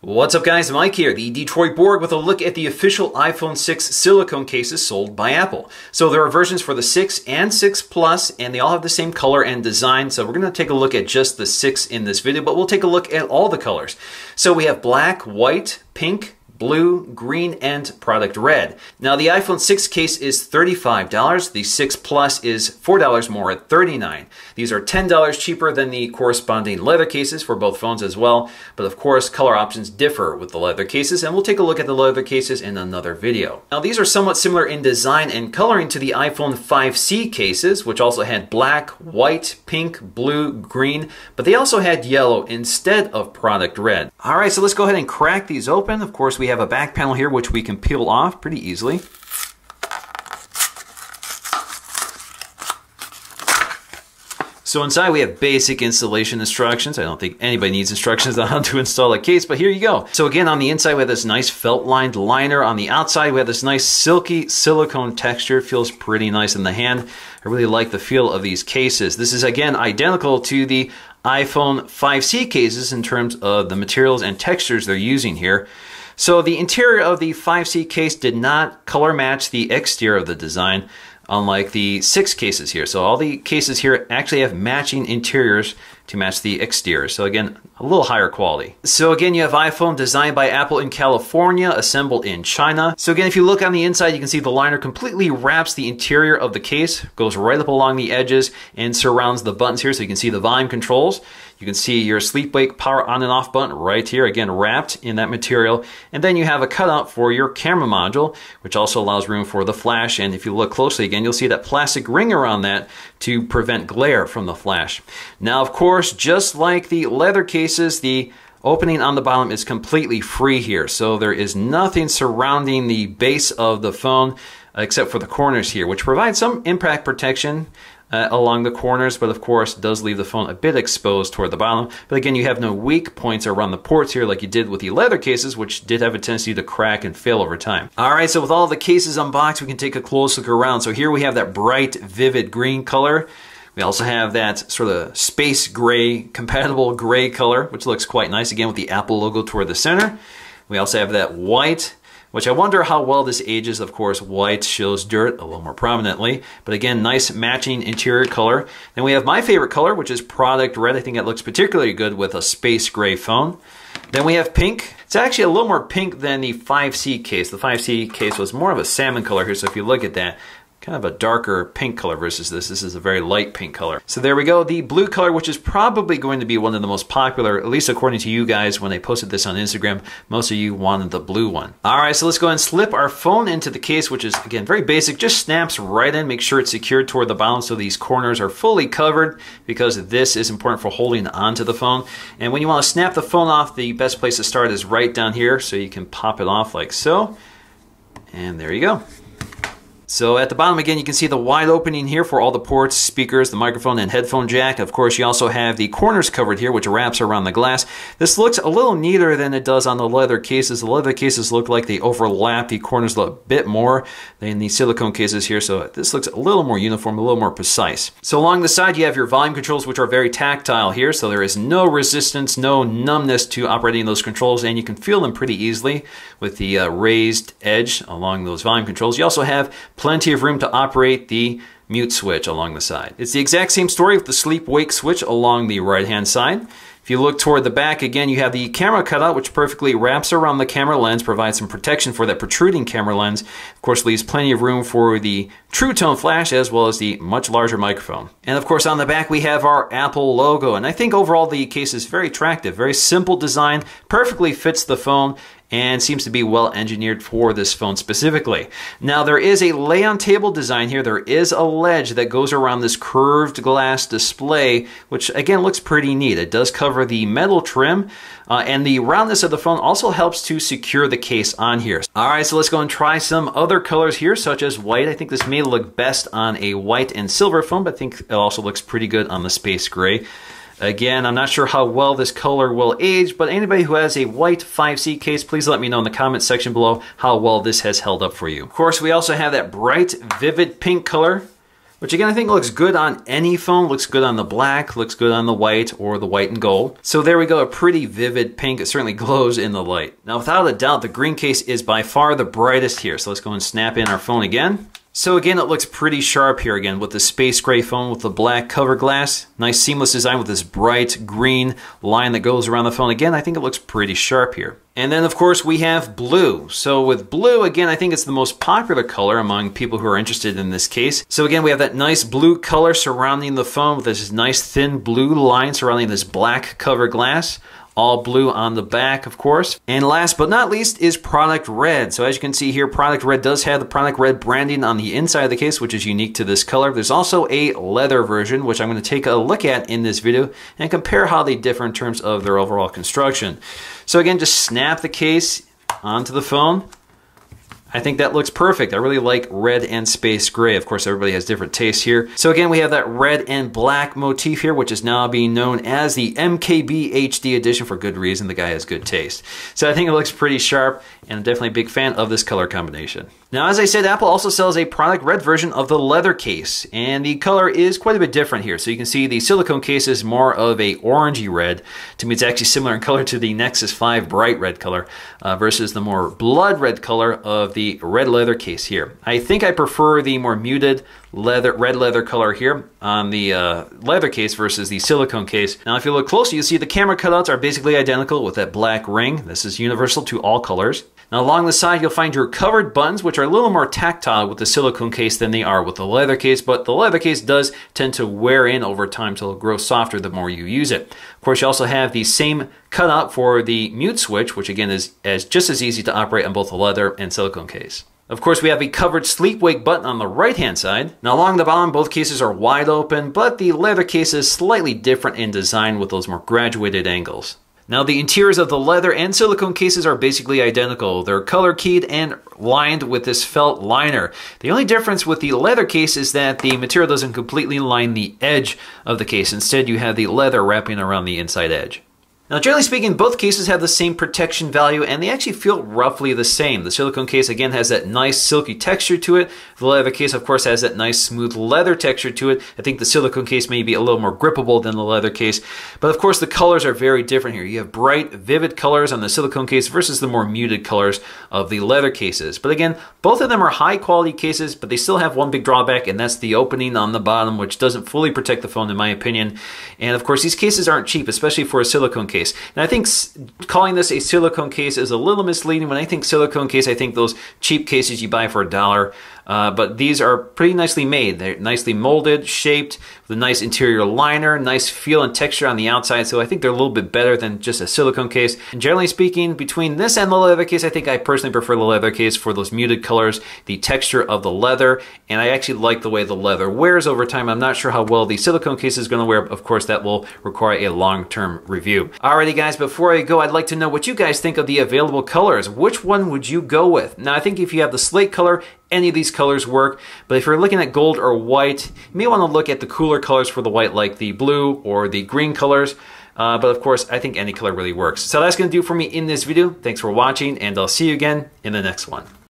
What's up guys, Mike here, the Detroit Borg with a look at the official iPhone 6 silicone cases sold by Apple. So there are versions for the 6 and 6 Plus, and they all have the same color and design. So we're going to take a look at just the 6 in this video, but we'll take a look at all the colors. So we have black, white, pink, blue, green, and product red. Now the iPhone 6 case is $35. The 6 Plus is $4 more at $39. These are $10 cheaper than the corresponding leather cases for both phones as well. But of course, color options differ with the leather cases, and we'll take a look at the leather cases in another video. Now these are somewhat similar in design and coloring to the iPhone 5C cases, which also had black, white, pink, blue, green, but they also had yellow instead of product red. All right, so let's go ahead and crack these open. Of course, we have a back panel here which we can peel off pretty easily. So inside we have basic installation instructions. I don't think anybody needs instructions on how to install a case, but here you go. So again, on the inside we have this nice felt-lined liner. On the outside we have this nice silky silicone texture. It feels pretty nice in the hand. I really like the feel of these cases. This is again identical to the iPhone 5C cases in terms of the materials and textures they're using here. So the interior of the 5C case did not color match the exterior of the design, unlike the 6 cases here. So all the cases here actually have matching interiors to match the exterior. So again, a little higher quality. So again, you have iPhone designed by Apple in California, assembled in China. So again, if you look on the inside, you can see the liner completely wraps the interior of the case, goes right up along the edges and surrounds the buttons here. So you can see the volume controls. You can see your sleep-wake power on and off button right here, again wrapped in that material. And then you have a cutout for your camera module, which also allows room for the flash. And if you look closely again, you'll see that plastic ring around that to prevent glare from the flash. Now, of course, just like the leather cases, the opening on the bottom is completely free here. So there is nothing surrounding the base of the phone except for the corners here, which provides some impact protection along the corners, but of course does leave the phone a bit exposed toward the bottom. But again, you have no weak points around the ports here like you did with the leather cases, which did have a tendency to crack and fail over time. All right, so with all the cases unboxed, we can take a close look around. So here we have that bright, vivid green color. We also have that sort of space gray, compatible gray color, which looks quite nice, again with the Apple logo toward the center. We also have that white, which I wonder how well this ages. Of course, white shows dirt a little more prominently, but again, nice matching interior color. Then we have my favorite color, which is product red. I think it looks particularly good with a space gray phone. Then we have pink. It's actually a little more pink than the 5C case. The 5C case was more of a salmon color here, so if you look at that, kind of a darker pink color versus this. This is a very light pink color. So there we go. The blue color, which is probably going to be one of the most popular, at least according to you guys when they posted this on Instagram. Most of you wanted the blue one. All right, so let's go ahead and slip our phone into the case, which is, again, very basic. Just snaps right in. Make sure it's secured toward the bottom so these corners are fully covered, because this is important for holding onto the phone. And when you want to snap the phone off, the best place to start is right down here, so you can pop it off like so. And there you go. So at the bottom again, you can see the wide opening here for all the ports, speakers, the microphone, and headphone jack. Of course, you also have the corners covered here, which wraps around the glass. This looks a little neater than it does on the leather cases. The leather cases look like they overlap the corners a bit more than the silicone cases here. So this looks a little more uniform, a little more precise. So along the side, you have your volume controls, which are very tactile here. So there is no resistance, no numbness to operating those controls, and you can feel them pretty easily with the raised edge along those volume controls. You also have plenty of room to operate the mute switch along the side. It's the exact same story with the sleep-wake switch along the right-hand side. If you look toward the back, again, you have the camera cutout, which perfectly wraps around the camera lens, provides some protection for that protruding camera lens. Of course, leaves plenty of room for the True Tone flash, as well as the much larger microphone. And of course, on the back, we have our Apple logo. And I think overall, the case is very attractive, very simple design, perfectly fits the phone, and seems to be well engineered for this phone specifically. Now there is a lay on table design here. There is a ledge that goes around this curved glass display, which again looks pretty neat. It does cover the metal trim, and the roundness of the phone also helps to secure the case on here. All right, so let's go and try some other colors here, such as white. I think this may look best on a white and silver phone, but I think it also looks pretty good on the space gray. Again, I'm not sure how well this color will age, but anybody who has a white 5C case, please let me know in the comments section below how well this has held up for you. Of course, we also have that bright, vivid pink color, which again I think looks good on any phone, looks good on the black, looks good on the white or the white and gold. So there we go, a pretty vivid pink. It certainly glows in the light. Now without a doubt, the green case is by far the brightest here. So let's go and snap in our phone again. So again, it looks pretty sharp here again with the space gray phone with the black cover glass. Nice seamless design with this bright green line that goes around the phone. Again, I think it looks pretty sharp here. And then of course we have blue. So with blue, again, I think it's the most popular color among people who are interested in this case. So again, we have that nice blue color surrounding the phone with this nice thin blue line surrounding this black cover glass. All blue on the back, of course. And last but not least is product red. So as you can see here, product red does have the product red branding on the inside of the case, which is unique to this color. There's also a leather version, which I'm going to take a look at in this video and compare how they differ in terms of their overall construction. So again, just snap the case onto the phone. I think that looks perfect. I really like red and space gray. Of course, everybody has different tastes here. So again, we have that red and black motif here, which is now being known as the MKB HD edition for good reason. The guy has good taste. So I think it looks pretty sharp, and I'm definitely a big fan of this color combination. Now, as I said, Apple also sells a product red version of the leather case, and the color is quite a bit different here. So you can see the silicone case is more of a orangey red. To me, it's actually similar in color to the Nexus 5 bright red color versus the more blood red color of the red leather case here. I think I prefer the more muted red leather color here on the leather case versus the silicone case. Now, if you look closely, you'll see the camera cutouts are basically identical with that black ring. This is universal to all colors. Now, along the side, you'll find your covered buttons, which are a little more tactile with the silicone case than they are with the leather case, but the leather case does tend to wear in over time, so it'll grow softer the more you use it. Of course, you also have the same cutout for the mute switch, which again is just as easy to operate on both the leather and silicone case. Of course, we have a covered sleep-wake button on the right-hand side. Now, along the bottom, both cases are wide open, but the leather case is slightly different in design with those more graduated angles. Now, the interiors of the leather and silicone cases are basically identical. They're color-keyed and lined with this felt liner. The only difference with the leather case is that the material doesn't completely line the edge of the case. Instead, you have the leather wrapping around the inside edge. Now, generally speaking, both cases have the same protection value, and they actually feel roughly the same. The silicone case, again, has that nice silky texture to it. The leather case, of course, has that nice smooth leather texture to it. I think the silicone case may be a little more grippable than the leather case. But, of course, the colors are very different here. You have bright, vivid colors on the silicone case versus the more muted colors of the leather cases. But, again, both of them are high-quality cases, but they still have one big drawback, and that's the opening on the bottom, which doesn't fully protect the phone, in my opinion. And, of course, these cases aren't cheap, especially for a silicone case. And I think calling this a silicone case is a little misleading. When I think silicone case, I think those cheap cases you buy for $1. But these are pretty nicely made. They're nicely molded, shaped, with a nice interior liner, nice feel and texture on the outside. So I think they're a little bit better than just a silicone case. And generally speaking, between this and the leather case, I think I personally prefer the leather case for those muted colors, the texture of the leather, and I actually like the way the leather wears over time. I'm not sure how well the silicone case is going to wear. Of course, that will require a long-term review. Alrighty guys, before I go, I'd like to know what you guys think of the available colors. Which one would you go with? Now, I think if you have the slate color, any of these colors work, but if you're looking at gold or white, you may want to look at the cooler colors for the white, like the blue or the green colors. But of course, I think any color really works. So that's going to do it for me in this video. Thanks for watching, and I'll see you again in the next one.